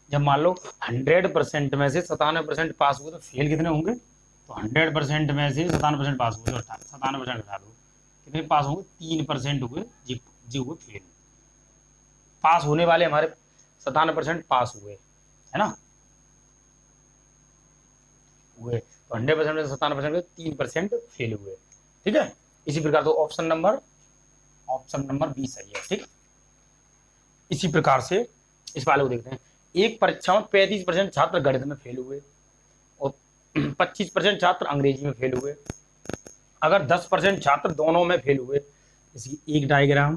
Speaker 1: जब मान लो 100% में से 97% पास हुए तो फेल कितने होंगे, तो 100% में से 97% पास हुए, तो 97% हटा दो, कितने पास होंगे, 3% हुए जी हुए फेल। पास होने वाले हमारे 97% पास हुए, है ना, हुए, तो 100% में 97% 3% फेल हुए, ठीक है। इसी प्रकार तो ऑप्शन नंबर 20 सही है, ठीक। इसी प्रकार से इस वाले को देखते हैं, एक परीक्षा में 35% छात्र गणित में फेल हुए और 25% छात्र अंग्रेजी में फेल हुए। अगर 10% छात्र दोनों में फेल हुए, इसकी एक डायग्राम,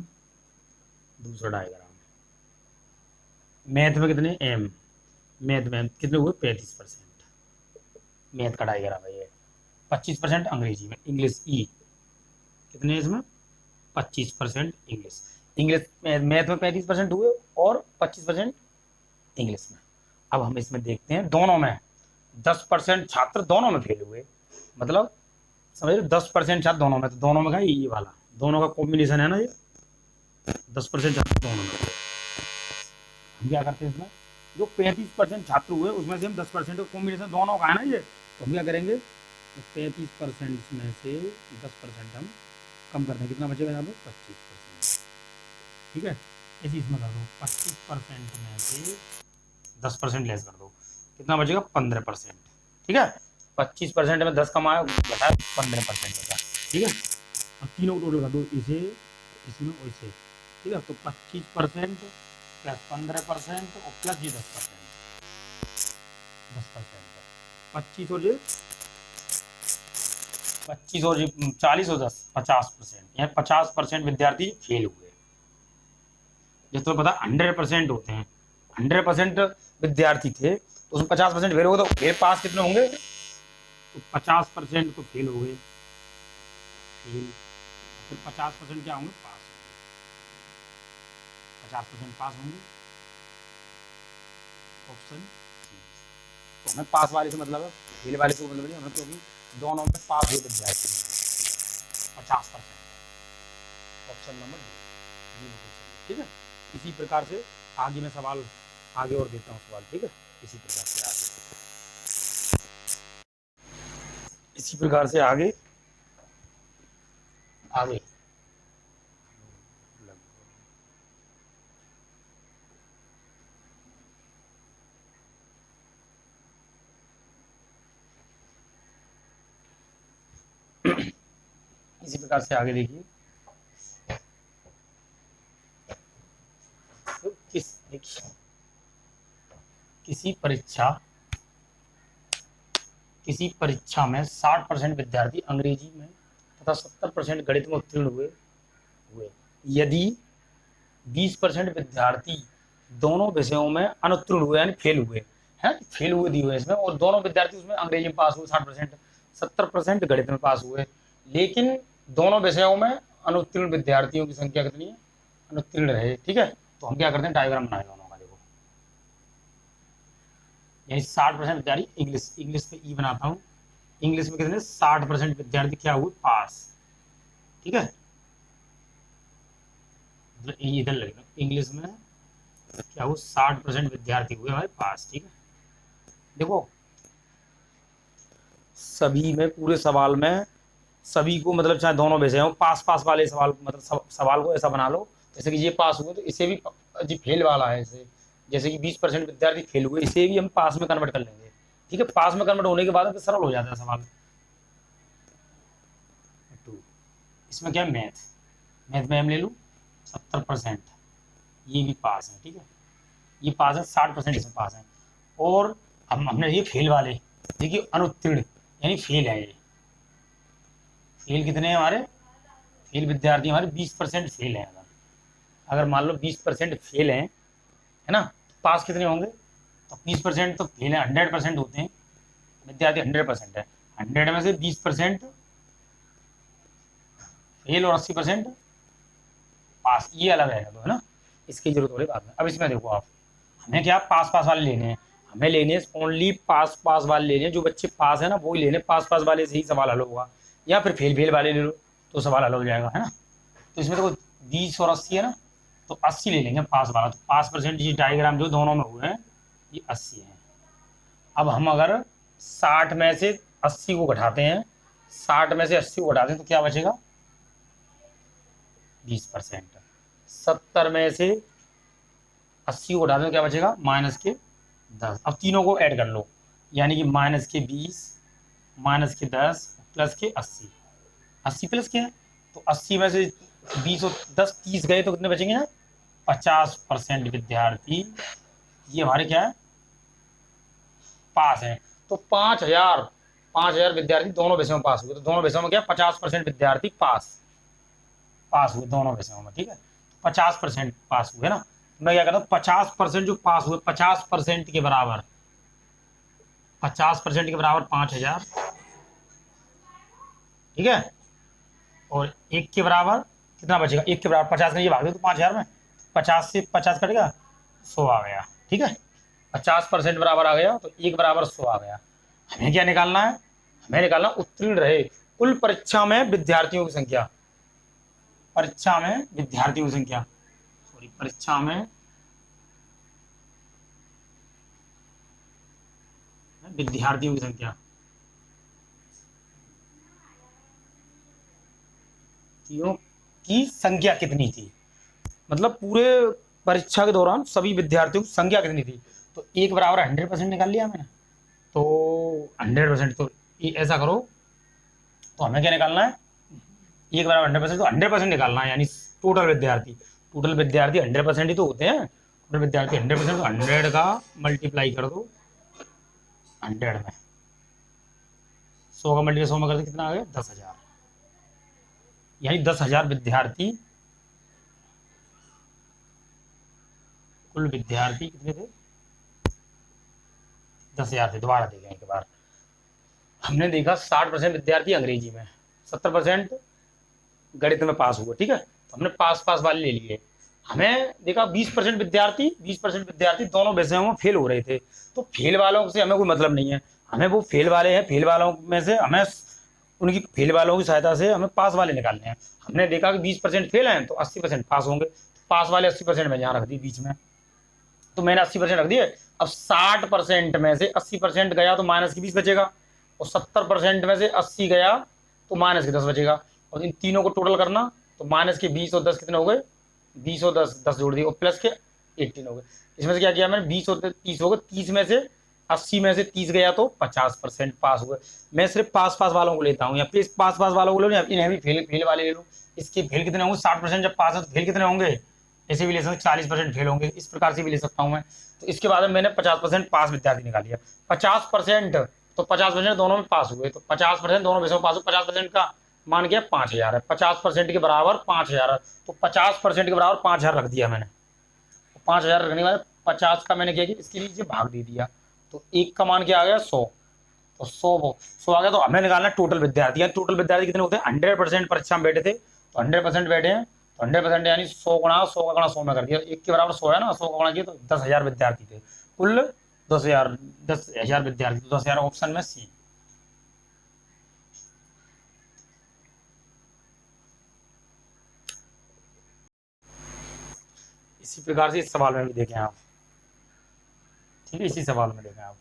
Speaker 1: दूसरा डायग्राम, मैथ में कितने एम, मैथ में कितने हुए 35%, मैथ का डायग्राम है ये। 25% अंग्रेजी में, इंग्लिश ई, कितने इसमें 25% इंग्लिश, मैथ में 35% हुए और 25% इंग्लिश में। अब हम इसमें देखते हैं, दोनों में 10% छात्र दोनों में फेल हुए, मतलब समझ लो 10% छात्र दोनों में, तो दोनों में का ये वाला, दोनों का कॉम्बिनेशन है ना ये, 10% छात्र दोनों में। हम क्या करते हैं इसमें, जो 35% छात्र हुए उसमें से हम 10% का कॉम्बिनेशन दोनों का है ना ये, तो हम क्या करेंगे, तो 35% में से 10% हम कम कर दें, कितना बचेगा यहाँ पे 25%, ठीक है। इसी इसमें कर दो, 25% में से 10% लेस कर दो, कितना बचेगा 15%, ठीक है। 25% में 10 कमाया घटा 15% बचा, ठीक है। अब तीनों को टोटल कर दो, इसे इसमें और इसे, ठीक है। तो 25% प्लस 15% और प्लस ये 10%, 10%, 25 और 40 और 10, 50%, या 50% विद्यार्थी फेल हुए। जैसे तुम्हें पता 100% होते हैं, 100% विद्यार्थी थे तो उसमें 50% फेल हो गए, तो फेल पास कितने होंगे? तो 50% तो फेल हो गए, फेल, फिर 50% क्या होंगे? पास होंगे, 50% पास होंगे, ऑप्शन सी। तो हमें पास वाले से मतलब है, फेल वाले से मतलब नहीं हमें, क्योंकि दोनों में पास हुए विद्यार्थी हैं 50%, ऑप्शन नंबर डी ये बिल्कुल सही है। ठीक है, इसी प्रकार से आगे मैं सवाल आगे और देता हूँ सवाल। ठीक है, इसी प्रकार से आगे आगे इसी प्रकार से आगे देखिए, तो देखिए किसी परीक्षा में 60% विद्यार्थी अंग्रेजी में तथा 70% गणित में उत्तीर्ण हुए यदि 20% विद्यार्थी दोनों विषयों में अनुत्तीर्ण हुए यानी फेल हुए हैं, फेल हुए दिए हुए इसमें, और दोनों विद्यार्थी उसमें अंग्रेजी में पास हुए 60%, 70% गणित में पास हुए, लेकिन दोनों विषयों में अनुत्तीर्ण विद्यार्थियों की संख्या कितनी है? अनुत्तीर्ण रहे। ठीक है, तो हम क्या करते हैं, डायग्राम बनाए दोनों का। देखो यानी 60% विद्यार्थी इंग्लिश पे ई बनाता हूँ, इंग्लिश में कितने? 60% विद्यार्थी क्या हुए? पास। ठीक है, मतलब इधर लगेगा, इंग्लिश में क्या हुआ? 60% विद्यार्थी हुए हमारे पास। ठीक है, देखो सभी में, पूरे सवाल में सभी को, मतलब चाहे दोनों विषय हो, पास पास वाले सवाल, मतलब सवाल को ऐसा बना लो जैसे कि ये पास हुए तो इसे भी जी फेल वाला है, इसे जैसे कि 20% विद्यार्थी फेल हुए, इसे भी हम पास में कन्वर्ट कर लेंगे। ठीक है, पास में कन्वर्ट होने के बाद तो सरल हो जाता है सवाल। टू, इसमें क्या है? मैथ में हम ले लूँ 70%, ये भी पास है। ठीक है, ये पास है, 60% इसमें पास है, और हमने ये फेल वाले, देखिए अनुत्तीर्ण यानी फेल है, ये फेल कितने हैं हमारे? फेल विद्यार्थी हमारे 20% फेल हैं। अगर मान लो 20% फेल हैं, है ना, तो पास कितने होंगे? तो 20% तो फेल है, 100% होते हैं विद्यार्थी, 100% है, 100 में से 20% फेल और 80% पास, ये अलग है तो, है ना, इसकी जरूरत थोड़ी बात है। अब इसमें देखो आप, हमें क्या पास पास वाले लेने हैं, हमें लेने हैं ओनली पास पास वाले लेने हैं, जो बच्चे पास है ना वो ही लेने, पास पास वाले से ही सवाल हल होगा, या फिर फेल फेल वाले ले लो तो सवाल हल हो जाएगा, है ना। तो इसमें देखो 20 और 80 है ना, तो 80 ले लेंगे पास वाला, तो पास परसेंट ये डायग्राम जो दोनों में हुए हैं ये 80 है। अब हम अगर 60 में से 80 को घटाते हैं, 60 में से 80 को घटाते हैं तो क्या बचेगा? 20%। 70 में से 80 को घटाते हैं तो क्या बचेगा? -10। अब तीनों को ऐड कर लो, यानी कि -20, -10 प्लस के 80, 80 प्लस के है, तो 80 में से 20 और 10 30 गए तो कितने बचेंगे ना? 50% विद्यार्थी ये हमारे क्या है? पास है। तो 5000 विद्यार्थी दोनों विषयों में पास हुए, तो दोनों विषयों में क्या? 50% विद्यार्थी पास हुए दोनों विषयों में। ठीक है, 50% पास हुए ना, मैं क्या करता हूँ 50% जो पास हुए, 50% के बराबर, 50% के बराबर 5000। ठीक है, और 1 के बराबर कितना बचेगा? 1 के बराबर 50 में ये भाग दो तो 5000 में, 50 से 50 कटेगा, 100 आ गया। ठीक है, 50% बराबर आ गया, तो 1 बराबर 100 आ गया। हमें क्या निकालना है? हमें निकालना उत्तीर्ण रहे कुल परीक्षा में विद्यार्थियों की संख्या, परीक्षा में विद्यार्थियों की संख्या, सॉरी परीक्षा में विद्यार्थियों की संख्या, की संख्या कितनी थी, मतलब पूरे परीक्षा के दौरान सभी विद्यार्थियों की संख्या कितनी थी। तो 1 बराबर 100% निकाल लिया मैंने, तो 100%, तो ऐसा करो, तो हमें क्या निकालना है? 1 बराबर 100%, तो 100% निकालना है, यानी टोटल विद्यार्थी 100% ही तो होते हैं, टोटल विद्यार्थी 100%, तो 100 का मल्टीप्लाई कर दो 100 में 100 का मल्टीप्लाई 100 में करते कितना आ गया 10,000। यानी 10,000 विद्यार्थी, कुल विद्यार्थी कितने थे 10,000 थे। दोबारा देखें एक बार। हमने देखा 60% विद्यार्थी अंग्रेजी में, 70% गणित में पास हुए, ठीक है। तो हमने पास पास वाले ले लिए। हमें देखा 20% विद्यार्थी दोनों विषयों में फेल हो रहे थे। तो फेल वालों से हमें कोई मतलब नहीं है, हमें वो फेल वाले हैं, फेल वालों में से हमें उनकी फेल वालों की सहायता से हमें पास वाले निकालने हैं। हमने देखा कि 20% फेल हैं तो 80% पास होंगे। तो पास वाले 80% में यहाँ रख दी बीच में, तो मैंने 80% रख दिए। अब 60% में से 80% गया तो माइनस की 20 बचेगा, और 70% में से 80 गया तो माइनस के 10 बचेगा। और इन तीनों को टोटल करना तो माइनस के 20 और 10 कितने हो गए 20 और 10 जोड़ दिए, और प्लस के 18 हो गए। इसमें से क्या किया मैंने 20 और 30 हो गए, 30 में से 80 में से 30 गया तो 50% पास हुए। मैं सिर्फ पास पास वालों को लेता हूँ, या फिर पास पास वालों को लो, इन्हें भी फेल वाले ले लो। इसके फेल कितने होंगे 60% जब पास है तो फेल कितने होंगे, ऐसे भी ले सकते 40% फेल होंगे, इस प्रकार से भी ले सकता हूँ मैं। तो इसके बाद में मैंने 50% पास विद्यार्थी निकाल लिया। 50% तो 50% दोनों में पास हुए, तो 50% दोनों विषयों में पास हुए। 50% का मान गया 5,000 है, 50% के बराबर 5,000 है। तो 50% के बराबर 5,000 रख दिया मैंने। 5,000 रखने के बाद 50 का मैंने क्या किया इसके लिए भाग दे दिया, तो एक का मान क्या आ गया 100। तो 100 आ गया। तो हमें निकालना टोटल विद्यार्थी। टोटल विद्यार्थी कितने होते हैं 100% परीक्षा में बैठे थे, तो 100% बैठे हैं, तो 100% यानी 100 गुणा 100 का गुणा 100 में कर दिया, एक के बराबर 100 है ना, 100 का गुणा किया तो 10,000 विद्यार्थी थे कुल। 10,000 विद्यार्थी, तो 10,000 ऑप्शन में सी। इसी प्रकार से इस सवाल में भी देखें आप, ठीक है। इसी सवाल में देखें आप,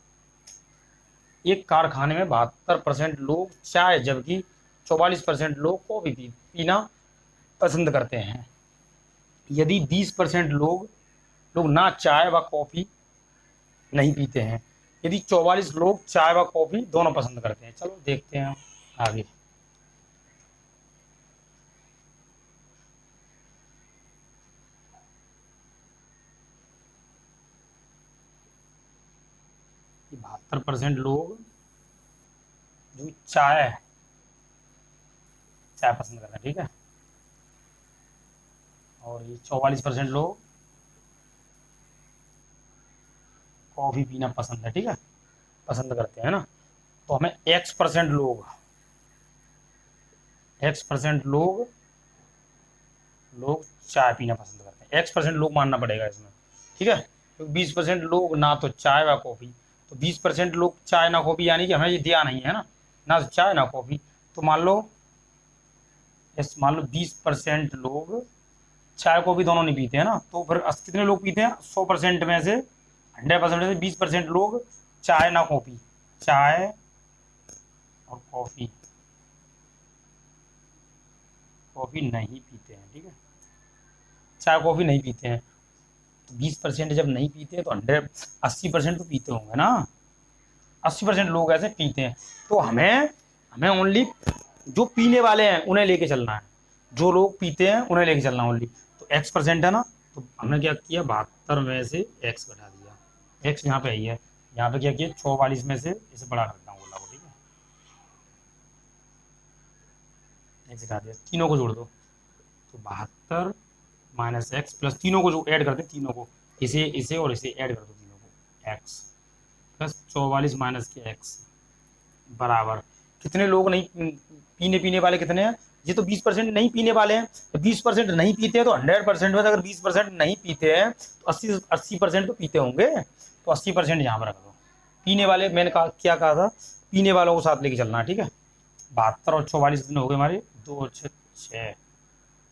Speaker 1: एक कारखाने में 72% लोग चाय जबकि 44% लोग कॉफी पीना पसंद करते हैं। यदि 20% लोग ना चाय व कॉफी नहीं पीते हैं, यदि 44 लोग चाय व कॉफी दोनों पसंद करते हैं। चलो देखते हैं आगे। कि 72% लोग जो चाय पसंद करते हैं, ठीक है, और ये 44% लोग कॉफी पीना पसंद है, ठीक है, पसंद करते हैं ना। तो हमें X% लोग चाय पीना पसंद करते हैं। X% लोग मानना पड़ेगा इसमें, ठीक है, तो 20% लोग ना तो चाय व कॉफी, तो 20% लोग चाय ना कॉफी, यानी कि हमें ये दिया नहीं है ना तो चाय ना कॉफी। तो मान लो 20% लोग चाय कॉफी दोनों नहीं पीते हैं ना, तो फिर कितने लोग पीते हैं 100% में से 100% में से 20% लोग चाय ना कॉफी, चाय और कॉफी नहीं पीते हैं, ठीक है, चाय कॉफी नहीं पीते हैं। तो 20% जब नहीं पीते तो 80% तो पीते होंगे ना, 80% लोग ऐसे पीते हैं। तो हमें ओनली जो पीने वाले हैं उन्हें लेके चलना है, जो लोग पीते हैं उन्हें लेके चलना ओनली। तो X% है ना, तो हमने क्या किया 72 में से X घटा दिया, X यहाँ पे आई है, यहाँ पे क्या किया 44 में से इसे बड़ा करता हूँ बोला, ठीक है, X घटा दिया, तीनों को जोड़ दो तो 72 माइनस X प्लस तीनों को जो ऐड करते हैं, तीनों को इसे और इसे ऐड कर दो, तीनों को X प्लस 44 माइनस के X बराबर कितने लोग नहीं पीने वाले कितने हैं, ये तो 20% नहीं पीने वाले हैं। तो 20% नहीं पीते हैं तो 100% में अगर 20% नहीं पीते हैं तो 80% तो पीते होंगे, तो 80% यहाँ पर रख दो। पीने वाले मैंने क्या कहा था, पीने वालों को साथ लेके चलना है, ठीक है। 72 और 44 कितने हो गए हमारे 2 6 6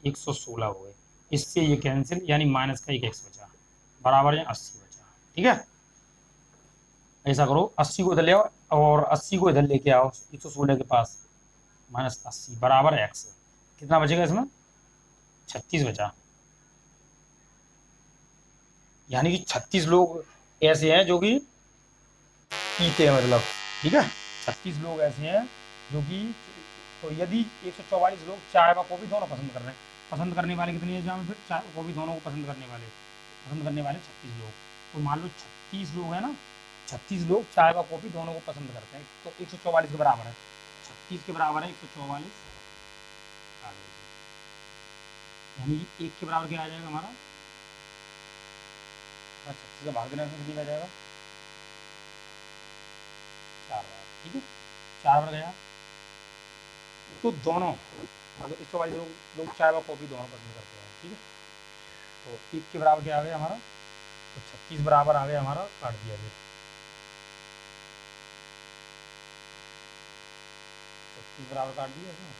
Speaker 1: 116 हो गए। इससे ये कैंसिल, यानी माइनस का एक X बचा बराबर है 80 बचा, ठीक है। ऐसा करो 80 को इधर ले आओ और 80 को इधर लेके आओ 116 के पास, माइनस 80 बराबर X। कितना बचेगा इसमें 36 बचा, यानी कि 36 लोग ऐसे हैं जो कि पीते हैं, मतलब, ठीक है, 36 लोग ऐसे हैं जो कि, तो यदि 144 लोग चाय व कॉफी दोनों पसंद कर रहे हैं, पसंद करने वाले कितने हैं जहाँ फिर चाय कॉफी दोनों को पसंद करने वाले 36 लोग। तो मान लो 36 लोग हैं ना, 36 लोग चाय व कॉफ़ी दोनों को पसंद करते हैं, तो 144 के बराबर है, 36 के बराबर है 144, यानी कि 1 के बराबर क्या आ जाएगा हमारा, 36 का भाग देना इसमें कितनी आ जाएगा, 4 बार, ठीक है, 4 बार गया। तो दोनों मतलब 144 लोग चाय व कॉफ़ी दोनों पसंद करते हैं, ठीक है। तो 1 के बराबर क्या आ गया हमारा, तो 36 बराबर आ गया हमारा, काट दिया गया, 36 बराबर काट दिया इसमें।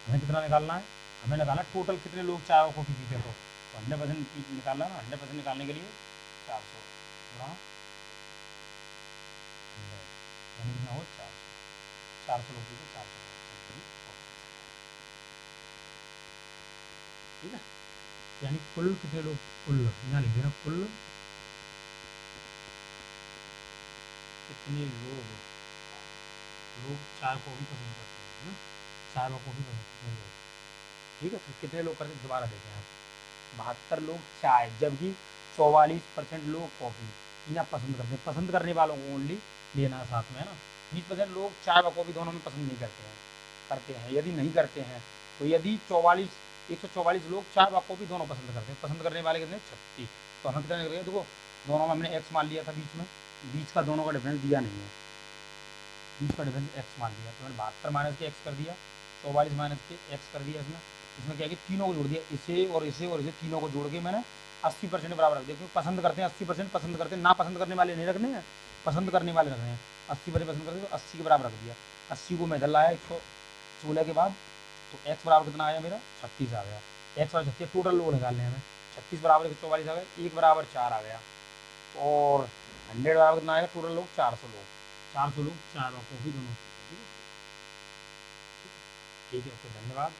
Speaker 1: हमें कितना निकालना है, हमें निकालना टोटल कितने लोग चाय और कॉफ़ी पीते हैं, तो 100% निकालना है ना, 100% निकालने के लिए 400 गुणा 100, यानी कितना हो 400, 400 लोग पीते 400 लोग, ठीक है। यानी कुल कितने लोग, कुल यहाँ लिख देना, कुल कितने लोग चाय कॉफ़ी पसंद करते हैं, है ना, चाय व कॉफ़ी पसंद कितने लोग, ठीक है। तो कितने लोग करते दोबारा देखें आप, 72 लोग चाय, जबकि 44% लोग कॉफ़ी पीना पसंद करते हैं, पसंद करने वालों को ओनली लेना है साथ में, है ना। 20% लोग चाय व कॉफ़ी दोनों में पसंद नहीं करते हैं, यदि नहीं करते हैं तो यदि 144 लोग चाय व कॉफ़ी दोनों पसंद करते हैं, पसंद करने वाले कितने 36, तो हमें कितना निकलेगा, देखो दोनों में हमने एक्स मान लिया था, बीच का दोनों का डिफरेंस दिया नहीं है, बीच का डिफरेंस एक्स मान लिया, तो मैंने 72 माइनस के एक्स कर दिया, 44 माइनस के एक्स कर दिया इसमें क्या है कि तीनों को जोड़ दिया, इसे और इसे और इसे तीनों को जोड़ के मैंने 80% बराबर रख दिया, क्योंकि पसंद करते हैं 80% पसंद करते हैं, ना पसंद करने वाले नहीं रखने हैं, पसंद करने वाले रखने हैं, 80% पसंद करते हैं, तो 80 के बराबर रख दिया, 80 को मैं इधर लाया 116 के बाद, तो एक्स बराबर कितना आया मेरा 36 आ गया, एक्स बराबर 36, टोटल लोग निकालने हैं हमें, 36 बराबर 144 आ गया, 1 बराबर 4 आ गया, और 100 बराबर कितना आएगा, टोटल लोग 400 लोग चाय और कॉफ़ी दोनों, ठीक है, ठीक है, ओके, धन्यवाद।